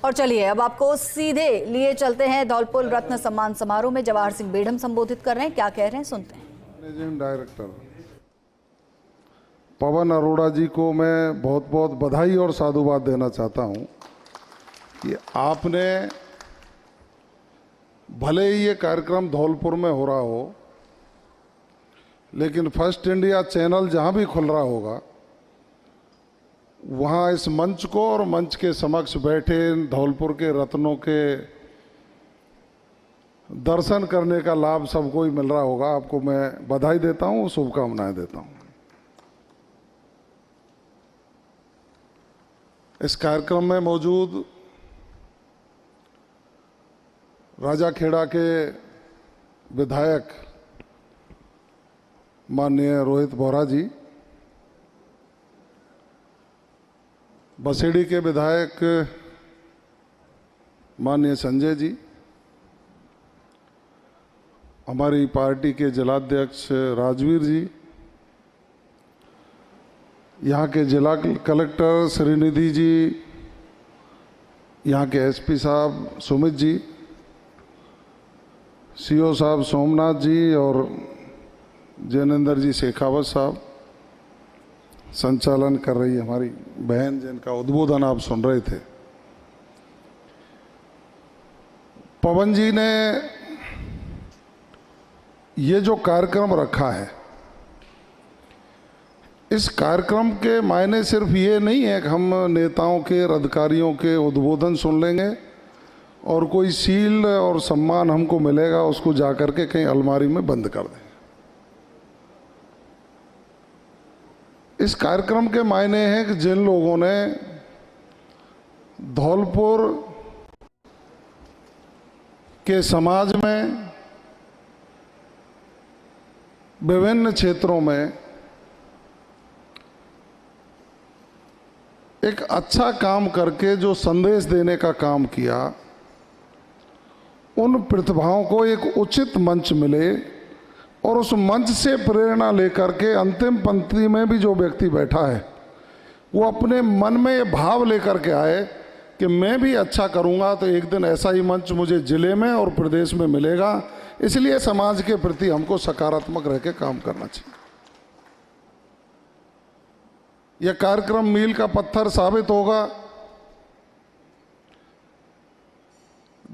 और चलिए अब आपको सीधे लिए चलते हैं धौलपुर रत्न सम्मान समारोह में। जवाहर सिंह बेढ़म संबोधित कर रहे हैं, क्या कह रहे हैं सुनते हैं। मैनेजिंग डायरेक्टर पवन अरोड़ा जी को मैं बहुत बहुत बधाई और साधुवाद देना चाहता हूं कि आपने, भले ही ये कार्यक्रम धौलपुर में हो रहा हो, लेकिन फर्स्ट इंडिया चैनल जहां भी खुल रहा होगा वहां इस मंच को और मंच के समक्ष बैठे धौलपुर के रत्नों के दर्शन करने का लाभ सबको ही मिल रहा होगा। आपको मैं बधाई देता हूं, शुभकामनाएं देता हूं। इस कार्यक्रम में मौजूद राजाखेड़ा के विधायक माननीय रोहित बोहरा जी, बसेड़ी के विधायक माननीय संजय जी, हमारी पार्टी के जिलाध्यक्ष राजवीर जी, यहाँ के जिला कलेक्टर श्रीनिधि जी, यहाँ के एसपी साहब सुमित जी, सीओ साहब सोमनाथ जी और जैनेंद्र जी शेखावत साहब, संचालन कर रही हमारी बहन जिनका उद्बोधन आप सुन रहे थे। पवन जी ने ये जो कार्यक्रम रखा है, इस कार्यक्रम के मायने सिर्फ ये नहीं है कि हम नेताओं के, अधिकारियों के उद्बोधन सुन लेंगे और कोई सील और सम्मान हमको मिलेगा, उसको जाकर के कहीं अलमारी में बंद कर दें। इस कार्यक्रम के मायने हैं कि जिन लोगों ने धौलपुर के समाज में विभिन्न क्षेत्रों में एक अच्छा काम करके जो संदेश देने का काम किया, उन प्रतिभाओं को एक उचित मंच मिले और उस मंच से प्रेरणा लेकर के अंतिम पंक्ति में भी जो व्यक्ति बैठा है वो अपने मन में ये भाव लेकर के आए कि मैं भी अच्छा करूंगा तो एक दिन ऐसा ही मंच मुझे जिले में और प्रदेश में मिलेगा। इसलिए समाज के प्रति हमको सकारात्मक रह के काम करना चाहिए। यह कार्यक्रम मील का पत्थर साबित होगा।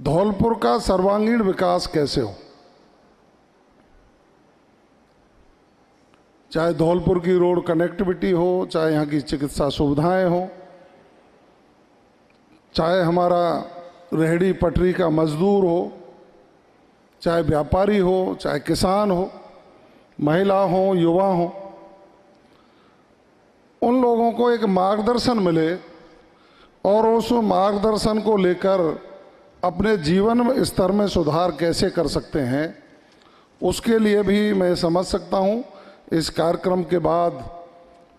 धौलपुर का सर्वांगीण विकास कैसे हो, चाहे धौलपुर की रोड कनेक्टिविटी हो, चाहे यहाँ की चिकित्सा सुविधाएं हो, चाहे हमारा रेहड़ी पटरी का मजदूर हो, चाहे व्यापारी हो, चाहे किसान हो, महिला हो, युवा हो, उन लोगों को एक मार्गदर्शन मिले और उस मार्गदर्शन को लेकर अपने जीवन स्तर में सुधार कैसे कर सकते हैं, उसके लिए भी मैं समझ सकता हूँ इस कार्यक्रम के बाद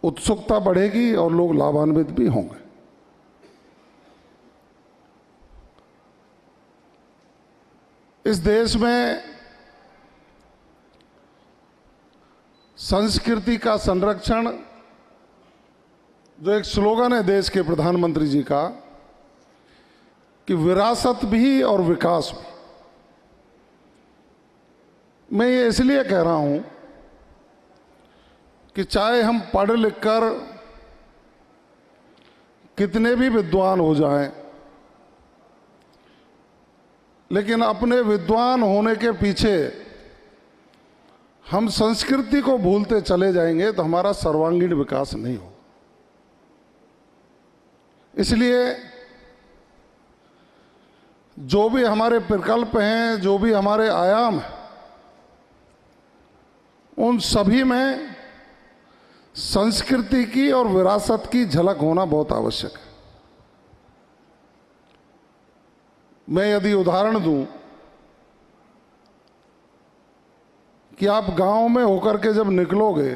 उत्सुकता बढ़ेगी और लोग लाभान्वित भी होंगे। इस देश में संस्कृति का संरक्षण, जो एक स्लोगन है देश के प्रधानमंत्री जी का कि विरासत भी और विकास भी, मैं ये इसलिए कह रहा हूं कि चाहे हम पढ़ लिख कर कितने भी विद्वान हो जाएं, लेकिन अपने विद्वान होने के पीछे हम संस्कृति को भूलते चले जाएंगे तो हमारा सर्वांगीण विकास नहीं हो। इसलिए जो भी हमारे प्रकल्प हैं, जो भी हमारे आयाम हैं, उन सभी में संस्कृति की और विरासत की झलक होना बहुत आवश्यक है। मैं यदि उदाहरण दूं कि आप गांव में होकर के जब निकलोगे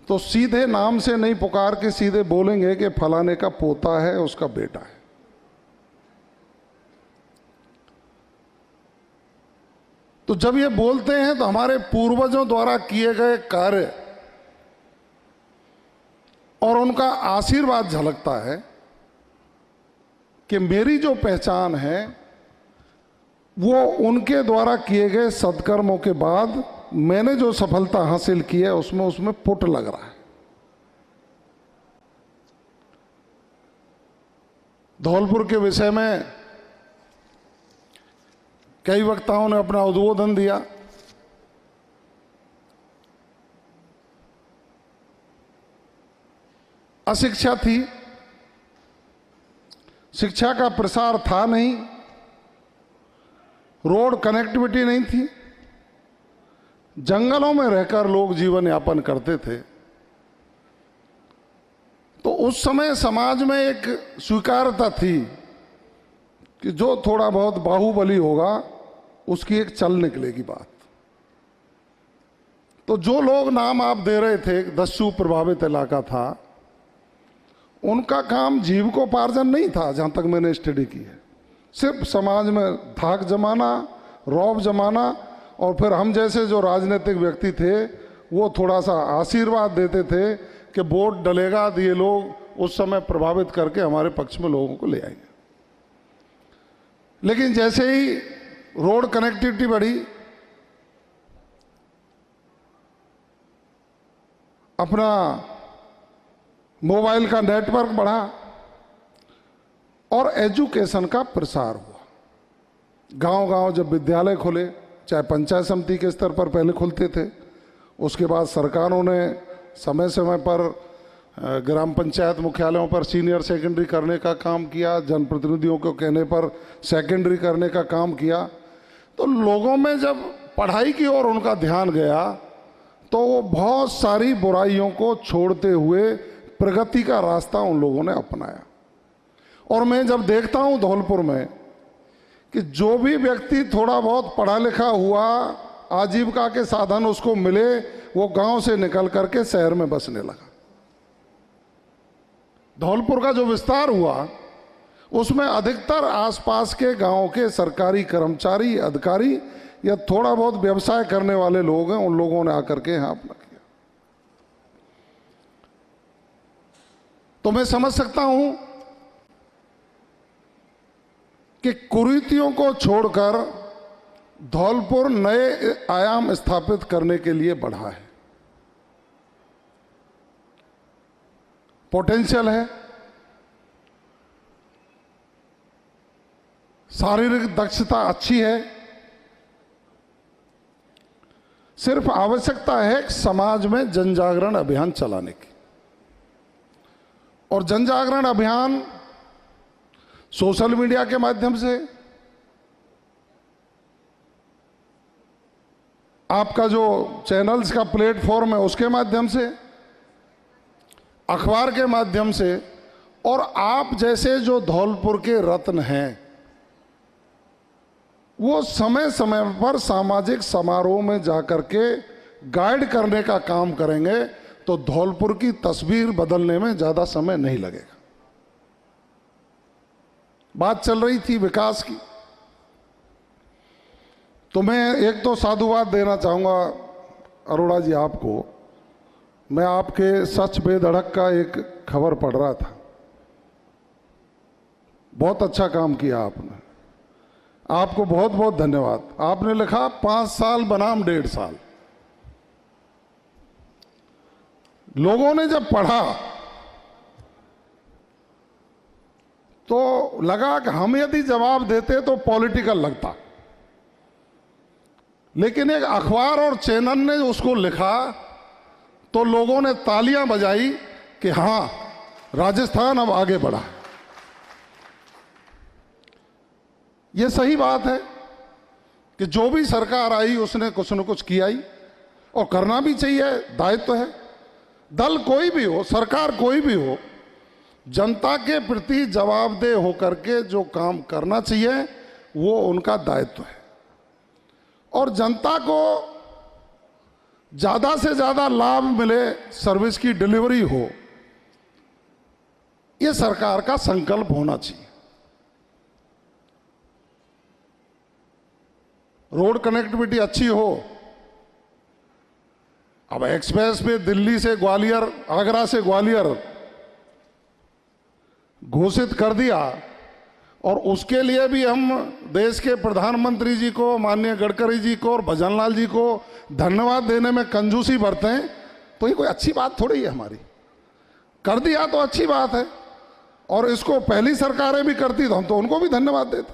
तो सीधे नाम से नहीं पुकार के सीधे बोलेंगे कि फलाने का पोता है, उसका बेटा है। तो जब ये बोलते हैं तो हमारे पूर्वजों द्वारा किए गए कार्य और उनका आशीर्वाद झलकता है। कि मेरी जो पहचान है वो उनके द्वारा किए गए सत्कर्मों के बाद मैंने जो सफलता हासिल की है उसमें पुट लग रहा है। धौलपुर के विषय में कई वक्ताओं ने अपना उद्बोधन दिया। अशिक्षा थी, शिक्षा का प्रसार था नहीं, रोड कनेक्टिविटी नहीं थी, जंगलों में रहकर लोग जीवन यापन करते थे। तो उस समय समाज में एक स्वीकार्यता थी कि जो थोड़ा बहुत बाहुबली होगा उसकी एक चल निकलेगी बात। तो जो लोग नाम आप दे रहे थे, दस्यु प्रभावित इलाका था, उनका काम जीविकोपार्जन नहीं था जहां तक मैंने स्टडी की है। सिर्फ समाज में धाक जमाना, रौब जमाना, और फिर हम जैसे जो राजनीतिक व्यक्ति थे वो थोड़ा सा आशीर्वाद देते थे कि वोट डलेगा तो ये लोग उस समय प्रभावित करके हमारे पक्ष में लोगों को ले आएंगे। लेकिन जैसे ही रोड कनेक्टिविटी बढ़ी, अपना मोबाइल का नेटवर्क बढ़ा और एजुकेशन का प्रसार हुआ, गांव-गांव जब विद्यालय खुले, चाहे पंचायत समिति के स्तर पर पहले खुलते थे, उसके बाद सरकारों ने समय समय पर ग्राम पंचायत मुख्यालयों पर सीनियर सेकेंडरी करने का काम किया, जनप्रतिनिधियों को कहने पर सेकेंडरी करने का काम किया। तो लोगों में जब पढ़ाई की ओर उनका ध्यान गया तो वो बहुत सारी बुराइयों को छोड़ते हुए प्रगति का रास्ता उन लोगों ने अपनाया। और मैं जब देखता हूँ धौलपुर में कि जो भी व्यक्ति थोड़ा बहुत पढ़ा लिखा हुआ, आजीविका के साधन उसको मिले, वो गांव से निकल करके शहर में बसने लगा। धौलपुर का जो विस्तार हुआ उसमें अधिकतर आसपास के गांव के सरकारी कर्मचारी, अधिकारी या थोड़ा बहुत व्यवसाय करने वाले लोग हैं, उन लोगों ने आकर के यहाँ अपना किया। तो मैं समझ सकता हूं कि कुरीतियों को छोड़कर धौलपुर नए आयाम स्थापित करने के लिए बढ़ा है। पोटेंशियल है, शारीरिक दक्षता अच्छी है, सिर्फ आवश्यकता है समाज में जन जागरण अभियान चलाने की। और जन जागरण अभियान सोशल मीडिया के माध्यम से, आपका जो चैनल्स का प्लेटफॉर्म है उसके माध्यम से, अखबार के माध्यम से, और आप जैसे जो धौलपुर के रत्न हैं वो समय समय पर सामाजिक समारोह में जाकर के गाइड करने का काम करेंगे तो धौलपुर की तस्वीर बदलने में ज़्यादा समय नहीं लगेगा। बात चल रही थी विकास की, तो मैं एक तो साधुवाद देना चाहूँगा अरोड़ा जी आपको। मैं आपके सच बेधड़क का एक खबर पढ़ रहा था, बहुत अच्छा काम किया आपने, आपको बहुत बहुत धन्यवाद। आपने लिखा 5 साल बनाम 1.5 साल। लोगों ने जब पढ़ा तो लगा कि हम यदि जवाब देते तो पॉलिटिकल लगता, लेकिन एक अखबार और चैनल ने उसको लिखा तो लोगों ने तालियां बजाई कि हां, राजस्थान अब आगे बढ़ा। यह सही बात है कि जो भी सरकार आई उसने कुछ न कुछ किया ही, और करना भी चाहिए, दायित्व है। दल कोई भी हो, सरकार कोई भी हो, जनता के प्रति जवाबदेह होकर के जो काम करना चाहिए वो उनका दायित्व है। और जनता को ज़्यादा से ज़्यादा लाभ मिले, सर्विस की डिलीवरी हो, ये सरकार का संकल्प होना चाहिए। रोड कनेक्टिविटी अच्छी हो, अब एक्सप्रेस पे दिल्ली से ग्वालियर, आगरा से ग्वालियर घोषित कर दिया और उसके लिए भी हम देश के प्रधानमंत्री जी को, माननीय गडकरी जी को और भजनलाल जी को धन्यवाद देने में कंजूसी बरतें, तो ये कोई अच्छी बात थोड़ी है हमारी। कर दिया तो अच्छी बात है, और इसको पहली सरकारें भी करती तो हम तो उनको भी धन्यवाद देते,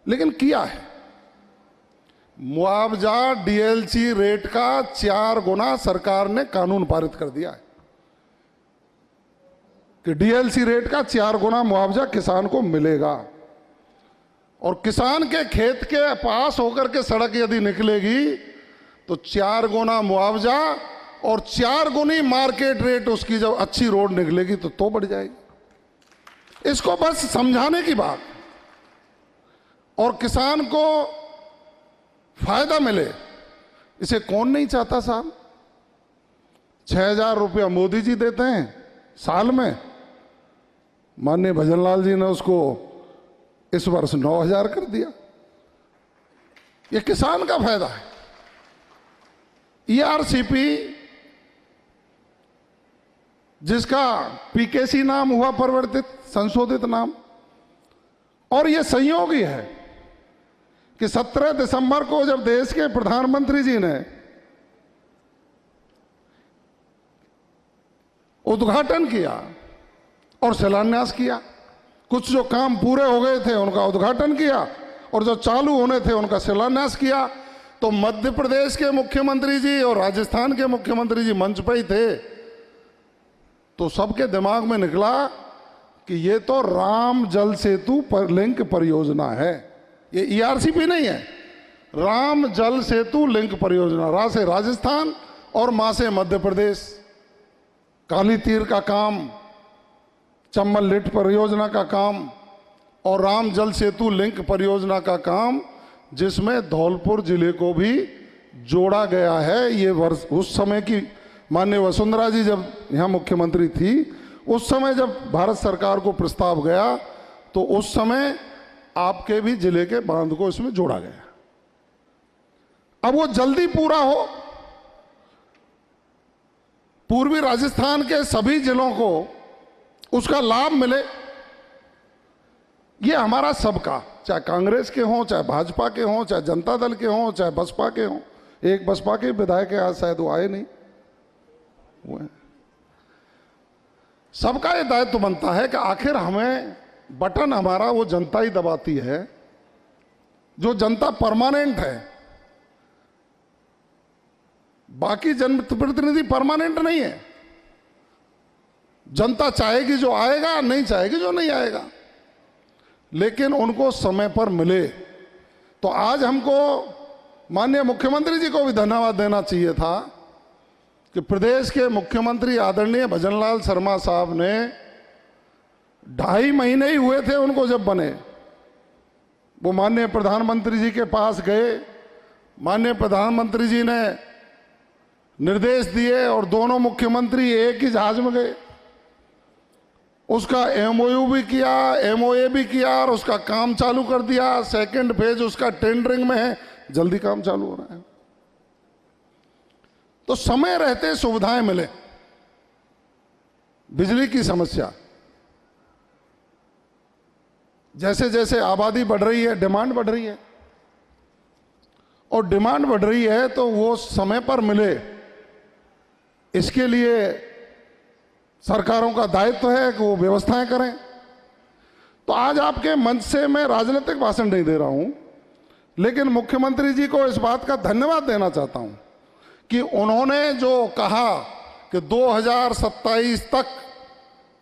लेकिन किया है। मुआवजा डीएलसी रेट का 4 गुना सरकार ने कानून पारित कर दिया है कि डीएलसी रेट का 4 गुना मुआवजा किसान को मिलेगा। और किसान के खेत के पास होकर के सड़क यदि निकलेगी तो 4 गुना मुआवजा और 4 गुनी मार्केट रेट उसकी जब अच्छी रोड निकलेगी तो बढ़ जाएगी। इसको बस समझाने की बात, और किसान को फायदा मिले, इसे कौन नहीं चाहता साहब। 6,000 रुपया मोदी जी देते हैं साल में, माननीय भजनलाल जी ने उसको इस वर्ष 9,000 कर दिया। ये किसान का फायदा है। ईआरसीपी, जिसका पीकेसी नाम हुआ परिवर्तित, संशोधित नाम, और ये संयोग ही है कि 17 दिसंबर को जब देश के प्रधानमंत्री जी ने उद्घाटन किया और शिलान्यास किया, कुछ जो काम पूरे हो गए थे उनका उद्घाटन किया और जो चालू होने थे उनका शिलान्यास किया, तो मध्य प्रदेश के मुख्यमंत्री जी और राजस्थान के मुख्यमंत्री जी मंच पर ही थे। तो सबके दिमाग में निकला कि ये तो राम जल सेतु लिंक परियोजना है, ये ईआरसीपी नहीं है, राम जल सेतु लिंक परियोजना। रा से राजस्थान और मां से मध्य प्रदेश, काली तीर का काम, चंबल लिट परियोजना का काम और राम जल सेतु लिंक परियोजना का काम, जिसमें धौलपुर जिले को भी जोड़ा गया है। ये वर्ष उस समय की माननीय वसुंधरा जी जब यहाँ मुख्यमंत्री थी, उस समय जब भारत सरकार को प्रस्ताव गया तो उस समय आपके भी जिले के बांध को इसमें जोड़ा गया। अब वो जल्दी पूरा हो, पूर्वी राजस्थान के सभी जिलों को उसका लाभ मिले, ये हमारा सबका, चाहे कांग्रेस के हों, चाहे भाजपा के हों, चाहे जनता दल के हों, चाहे बसपा के हों। एक बसपा के विधायक आज शायद वो आए नहीं, वो है। सबका ये दायित्व बनता है कि आखिर हमें बटन हमारा वो जनता ही दबाती है, जो जनता परमानेंट है। बाकी जनप्रतिनिधि परमानेंट नहीं है, जनता चाहेगी जो आएगा, नहीं चाहेगी जो नहीं आएगा, लेकिन उनको समय पर मिले। तो आज हमको माननीय मुख्यमंत्री जी को भी धन्यवाद देना चाहिए था कि प्रदेश के मुख्यमंत्री आदरणीय भजनलाल शर्मा साहब ने 2.5 महीने ही हुए थे उनको जब बने, वो माननीय प्रधानमंत्री जी के पास गए, माननीय प्रधानमंत्री जी ने निर्देश दिए और दोनों मुख्यमंत्री एक ही जहाज में गए, उसका एमओयू भी किया, एमओए भी किया और उसका काम चालू कर दिया। सेकंड फेज उसका टेंडरिंग में है, जल्दी काम चालू हो रहा है। तो समय रहते सुविधाएं मिले। बिजली की समस्या, जैसे जैसे आबादी बढ़ रही है डिमांड बढ़ रही है, और डिमांड बढ़ रही है तो वो समय पर मिले, इसके लिए सरकारों का दायित्व है कि वो व्यवस्थाएं करें। तो आज आपके मंच से मैं राजनीतिक भाषण नहीं दे रहा हूं, लेकिन मुख्यमंत्री जी को इस बात का धन्यवाद देना चाहता हूं कि उन्होंने जो कहा कि 2027 तक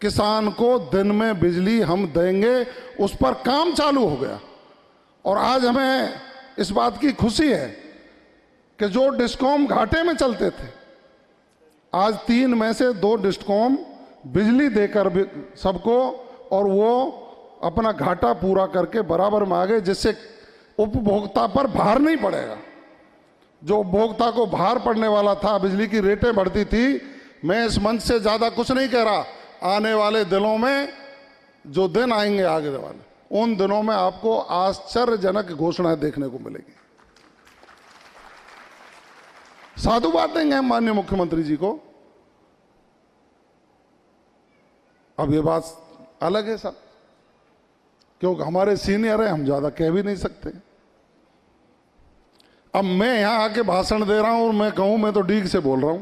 किसान को दिन में बिजली हम देंगे, उस पर काम चालू हो गया। और आज हमें इस बात की खुशी है कि जो डिस्कॉम घाटे में चलते थे, आज 3 में से 2 डिस्कॉम बिजली देकर सबको, और वो अपना घाटा पूरा करके बराबर में आ गए, जिससे उपभोक्ता पर भार नहीं पड़ेगा। जो उपभोक्ता को भार पड़ने वाला था, बिजली की रेटें बढ़ती थी, मैं इस मंच से ज़्यादा कुछ नहीं कह रहा। आने वाले दिनों में जो दिन आएंगे आगे वाले, उन दिनों में आपको आश्चर्यजनक घोषणाएं देखने को मिलेगी। साधुवाद देंगे हम माननीय मुख्यमंत्री जी को। अब ये बात अलग है साहब, क्योंकि हमारे सीनियर हैं, हम ज़्यादा कह भी नहीं सकते। अब मैं यहां आके भाषण दे रहा हूं और मैं कहूं मैं तो डीग से बोल रहा हूं,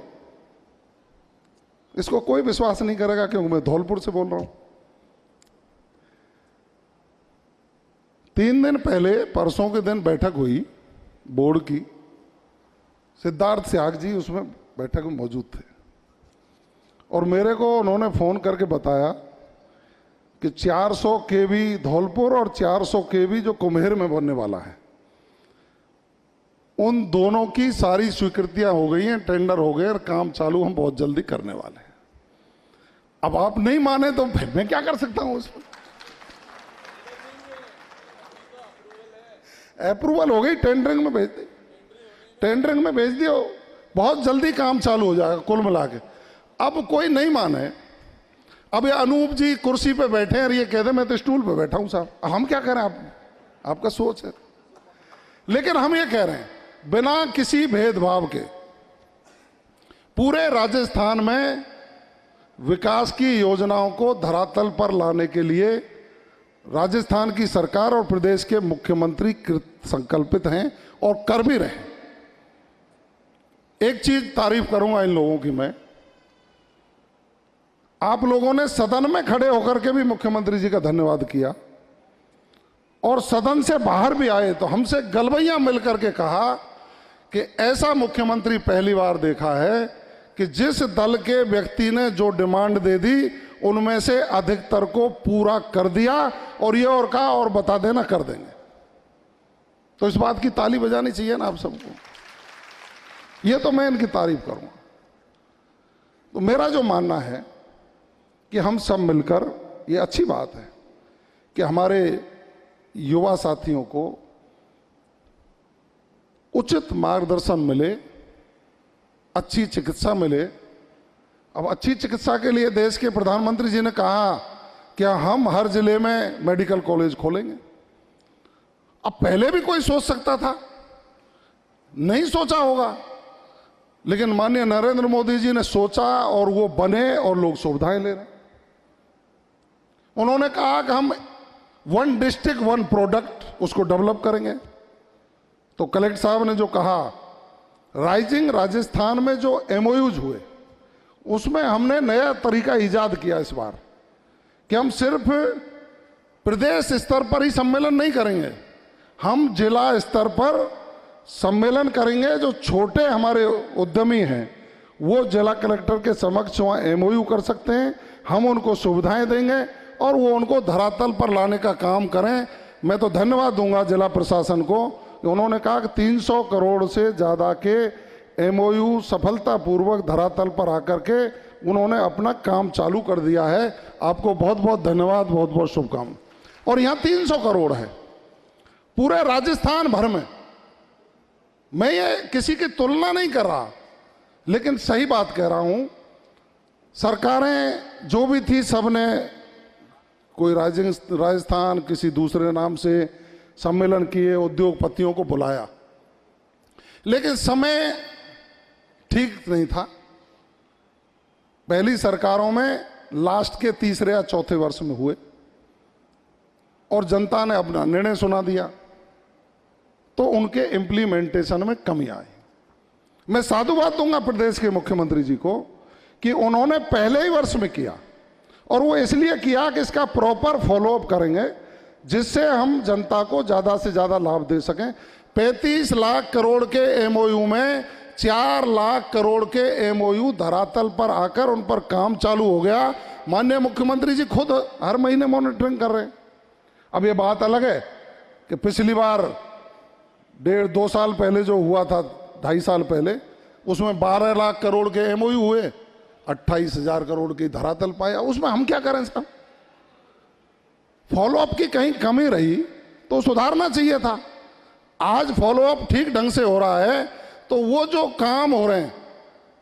इसको कोई विश्वास नहीं करेगा क्योंकि मैं धौलपुर से बोल रहा हूं। 3 दिन पहले, परसों के दिन बैठक हुई बोर्ड की, सिद्धार्थ स्याग जी उसमें बैठक में मौजूद थे और मेरे को उन्होंने फोन करके बताया कि 400 केवी धौलपुर और 400 केवी जो कुम्हेर में बनने वाला है, उन दोनों की सारी स्वीकृतियां हो गई हैं, टेंडर हो गए और काम चालू हम बहुत जल्दी करने वाले हैं। अब आप नहीं माने तो फिर मैं क्या कर सकता हूं उसमें? अप्रूवल हो गई, टेंडरिंग में भेज दी, टेंडरिंग में भेज दियो, बहुत जल्दी काम चालू हो जाएगा कुल मिला के। अब कोई नहीं माने, अब ये अनूप जी कुर्सी पे बैठे हैं और ये कहते मैं तो स्टूल पे बैठा हूं साहब, हम क्या करें? आपका सोच है। लेकिन हम ये कह रहे हैं बिना किसी भेदभाव के पूरे राजस्थान में विकास की योजनाओं को धरातल पर लाने के लिए राजस्थान की सरकार और प्रदेश के मुख्यमंत्री संकल्पित हैं और कर भी रहे हैं। एक चीज तारीफ करूंगा इन लोगों की मैं, आप लोगों ने सदन में खड़े होकर के भी मुख्यमंत्री जी का धन्यवाद किया और सदन से बाहर भी आए तो हमसे गलबैया मिलकर के कहा कि ऐसा मुख्यमंत्री पहली बार देखा है कि जिस दल के व्यक्ति ने जो डिमांड दे दी उनमें से अधिकतर को पूरा कर दिया और ये और कहा और बता देना कर देंगे। तो इस बात की ताली बजानी चाहिए ना आप सबको, ये तो मैं इनकी तारीफ करूंगा। तो मेरा जो मानना है कि हम सब मिलकर, ये अच्छी बात है कि हमारे युवा साथियों को उचित मार्गदर्शन मिले, अच्छी चिकित्सा मिले। अब अच्छी चिकित्सा के लिए देश के प्रधानमंत्री जी ने कहा कि हम हर जिले में मेडिकल कॉलेज खोलेंगे। अब पहले भी कोई सोच सकता था, नहीं सोचा होगा, लेकिन माननीय नरेंद्र मोदी जी ने सोचा और वो बने और लोग सुविधाएं ले रहे हैं। उन्होंने कहा कि हम 1 डिस्ट्रिक्ट 1 प्रोडक्ट उसको डेवलप करेंगे। तो कलेक्टर साहब ने जो कहा, राइजिंग राजस्थान में जो MOUs हुए उसमें हमने नया तरीका ईजाद किया इस बार कि हम सिर्फ प्रदेश स्तर पर ही सम्मेलन नहीं करेंगे, हम जिला स्तर पर सम्मेलन करेंगे। जो छोटे हमारे उद्यमी हैं वो जिला कलेक्टर के समक्ष वहाँ MOU कर सकते हैं, हम उनको सुविधाएं देंगे और वो उनको धरातल पर लाने का काम करें। मैं तो धन्यवाद दूंगा जिला प्रशासन को, उन्होंने कहा कि 300 करोड़ से ज़्यादा के MOU सफलतापूर्वक धरातल पर आकर के उन्होंने अपना काम चालू कर दिया है। आपको बहुत बहुत धन्यवाद, बहुत बहुत शुभकामनाएं। और यहाँ 300 करोड़ है पूरे राजस्थान भर में। मैं ये किसी की तुलना नहीं कर रहा, लेकिन सही बात कह रहा हूँ, सरकारें जो भी थी सबने कोई राजस्थान किसी दूसरे नाम से सम्मेलन किए, उद्योगपतियों को बुलाया, लेकिन समय ठीक नहीं था। पहली सरकारों में लास्ट के तीसरे या चौथे वर्ष में हुए और जनता ने अपना निर्णय सुना दिया तो उनके इम्प्लीमेंटेशन में कमी आई। मैं साधुवाद दूंगा प्रदेश के मुख्यमंत्री जी को कि उन्होंने पहले ही वर्ष में किया और वो इसलिए किया कि इसका प्रॉपर फॉलोअप करेंगे जिससे हम जनता को ज़्यादा से ज़्यादा लाभ दे सकें। 35 लाख करोड़ के MOU में 4 लाख करोड़ के MOU धरातल पर आकर उन पर काम चालू हो गया। माननीय मुख्यमंत्री जी खुद हर महीने मॉनिटरिंग कर रहे हैं। अब ये बात अलग है कि पिछली बार 1.5-2 साल पहले जो हुआ था, 2.5 साल पहले, उसमें 12 लाख करोड़ के MOU हुए, 28,000 करोड़ की धरातल पाया। उसमें हम क्या करें साहब? फॉलोअप की कहीं कमी रही तो सुधारना चाहिए था। आज फॉलोअप ठीक ढंग से हो रहा है तो वो जो काम हो रहे हैं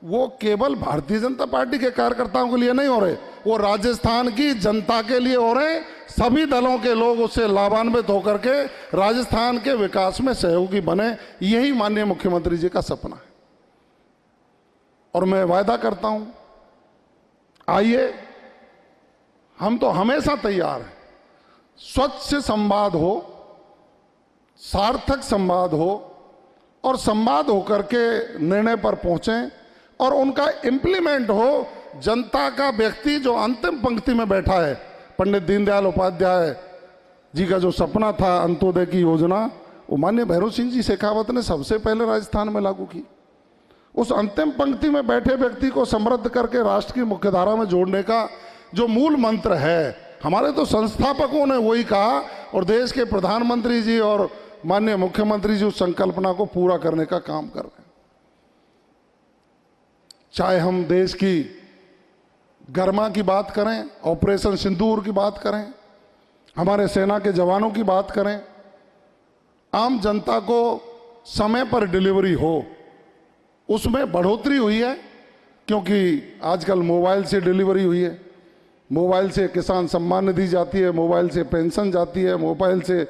वो केवल भारतीय जनता पार्टी के कार्यकर्ताओं के लिए नहीं हो रहे, वो राजस्थान की जनता के लिए हो रहे हैं। सभी दलों के लोग उससे लाभान्वित होकर के राजस्थान के विकास में सहयोगी बने, यही माननीय मुख्यमंत्री जी का सपना है। और मैं वायदा करता हूं, आइए, हम तो हमेशा तैयार हैं। स्वच्छ संवाद हो, सार्थक संवाद हो और संवाद होकर के निर्णय पर पहुंचें और उनका इम्प्लीमेंट हो। जनता का व्यक्ति जो अंतिम पंक्ति में बैठा है, पंडित दीनदयाल उपाध्याय जी का जो सपना था अंत्योदय की योजना, वो माननीय भैरव सिंह जी शेखावत ने सबसे पहले राजस्थान में लागू की। उस अंतिम पंक्ति में बैठे व्यक्ति को समृद्ध करके राष्ट्र की मुख्यधारा में जोड़ने का जो मूल मंत्र है, हमारे तो संस्थापकों ने वही कहा और देश के प्रधानमंत्री जी और माननीय मुख्यमंत्री जी उस संकल्पना को पूरा करने का काम कर रहे हैं। चाहे हम देश की गरिमा की बात करें, ऑपरेशन सिंदूर की बात करें, हमारे सेना के जवानों की बात करें, आम जनता को समय पर डिलीवरी हो, उसमें बढ़ोतरी हुई है क्योंकि आजकल मोबाइल से डिलीवरी हुई है। मोबाइल से किसान सम्मान निधि जाती है, मोबाइल से पेंशन जाती है, मोबाइल से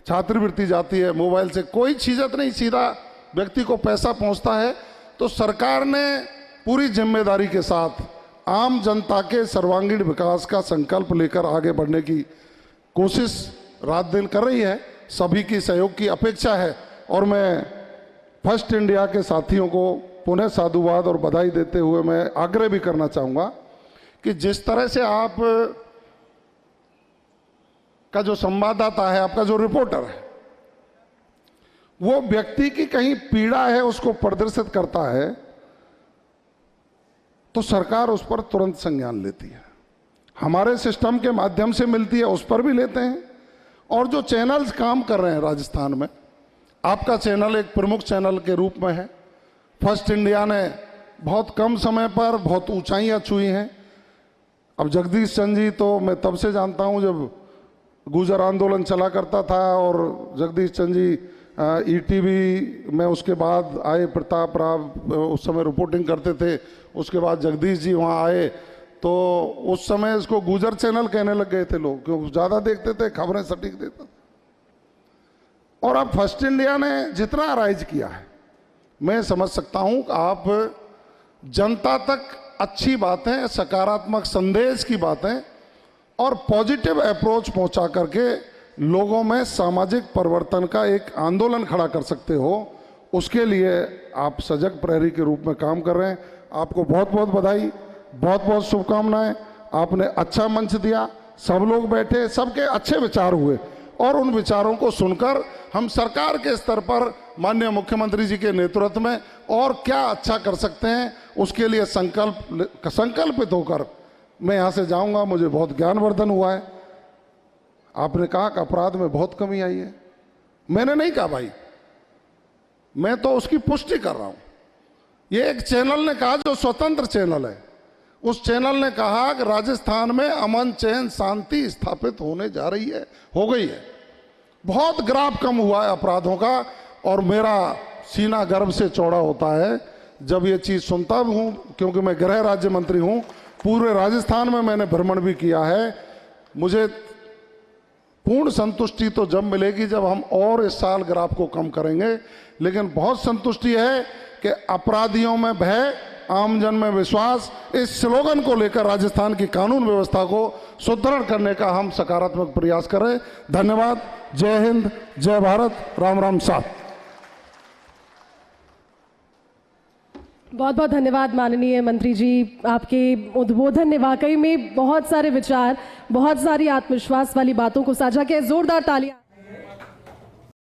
छात्रवृत्ति जाती है, मोबाइल से कोई छीजत नहीं, सीधा व्यक्ति को पैसा पहुंचता है। तो सरकार ने पूरी जिम्मेदारी के साथ आम जनता के सर्वांगीण विकास का संकल्प लेकर आगे बढ़ने की कोशिश रात दिन कर रही है। सभी की सहयोग की अपेक्षा है और मैं फर्स्ट इंडिया के साथियों को पुनः साधुवाद और बधाई देते हुए मैं आग्रह भी करना चाहूँगा कि जिस तरह से आप का जो संवाददाता है, आपका जो रिपोर्टर है, वो व्यक्ति की कहीं पीड़ा है उसको प्रदर्शित करता है तो सरकार उस पर तुरंत संज्ञान लेती है। हमारे सिस्टम के माध्यम से मिलती है, उस पर भी लेते हैं। और जो चैनल्स काम कर रहे हैं राजस्थान में, आपका चैनल एक प्रमुख चैनल के रूप में है। फर्स्ट इंडिया ने बहुत कम समय पर बहुत ऊंचाइयां छुई हैं। अब जगदीश चंद्र जी तो मैं तब से जानता हूं जब गुर्जर आंदोलन चला करता था और जगदीश चंद्र जी ईटीवी में उसके बाद आए, प्रताप राव उस समय रिपोर्टिंग करते थे, उसके बाद जगदीश जी वहाँ आए तो उस समय इसको गुर्जर चैनल कहने लग गए थे लोग, क्योंकि ज़्यादा देखते थे, खबरें सटीक देता था। और अब फर्स्ट इंडिया ने जितना राइज किया है, मैं समझ सकता हूँ कि आप जनता तक अच्छी बातें, सकारात्मक संदेश की बातें और पॉजिटिव अप्रोच पहुंचा करके लोगों में सामाजिक परिवर्तन का एक आंदोलन खड़ा कर सकते हो। उसके लिए आप सजग प्रहरी के रूप में काम कर रहे हैं। आपको बहुत बहुत बधाई, बहुत बहुत शुभकामनाएं। आपने अच्छा मंच दिया, सब लोग बैठे, सबके अच्छे विचार हुए और उन विचारों को सुनकर हम सरकार के स्तर पर माननीय मुख्यमंत्री जी के नेतृत्व में और क्या अच्छा कर सकते हैं उसके लिए संकल्पित होकर मैं यहाँ से जाऊँगा। मुझे बहुत ज्ञानवर्धन हुआ है। आपने कहा कि अपराध में बहुत कमी आई है, मैंने नहीं कहा भाई, मैं तो उसकी पुष्टि कर रहा हूँ। ये एक चैनल ने कहा जो स्वतंत्र चैनल है, उस चैनल ने कहा कि राजस्थान में अमन चैन शांति स्थापित होने जा रही है, हो गई है। बहुत ग्राफ कम हुआ है अपराधों का और मेरा सीना गर्व से चौड़ा होता है जब ये चीज़ सुनता हूँ, क्योंकि मैं गृह राज्य मंत्री हूँ। पूरे राजस्थान में मैंने भ्रमण भी किया है। मुझे पूर्ण संतुष्टि तो जब मिलेगी जब हम और इस साल ग्राफ को कम करेंगे, लेकिन बहुत संतुष्टि है कि अपराधियों में भय, आमजन में विश्वास, इस स्लोगन को लेकर राजस्थान की कानून व्यवस्था को सुदृढ़ करने का हम सकारात्मक प्रयास करें। धन्यवाद। जय हिंद, जय भारत, राम राम साथ। बहुत बहुत धन्यवाद माननीय मंत्री जी, आपके उद्बोधन ने वाकई में बहुत सारे विचार, बहुत सारी आत्मविश्वास वाली बातों को साझा किया। जोरदार तालियां।